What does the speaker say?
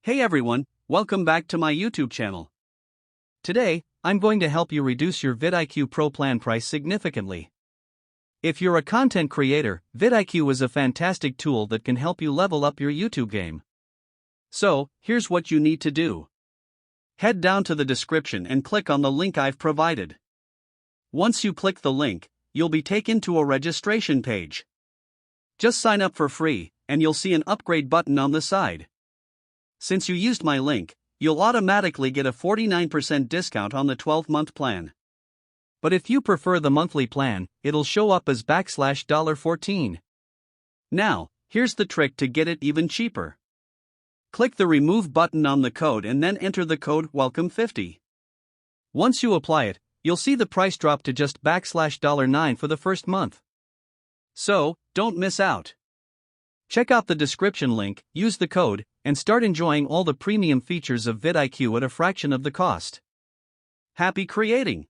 Hey everyone, welcome back to my YouTube channel. Today, I'm going to help you reduce your vidIQ Pro plan price significantly. If you're a content creator, vidIQ is a fantastic tool that can help you level up your YouTube game. So, here's what you need to do. Head down to the description and click on the link I've provided. Once you click the link, you'll be taken to a registration page. Just sign up for free, and you'll see an upgrade button on the side. Since you used my link, you'll automatically get a 49% discount on the 12-month plan. But if you prefer the monthly plan, it'll show up as $14. Now, here's the trick to get it even cheaper. Click the remove button on the code and then enter the code WELCOME50. Once you apply it, you'll see the price drop to just $9 for the first month. So, don't miss out. Check out the description link, use the code, and start enjoying all the premium features of vidIQ at a fraction of the cost. Happy creating!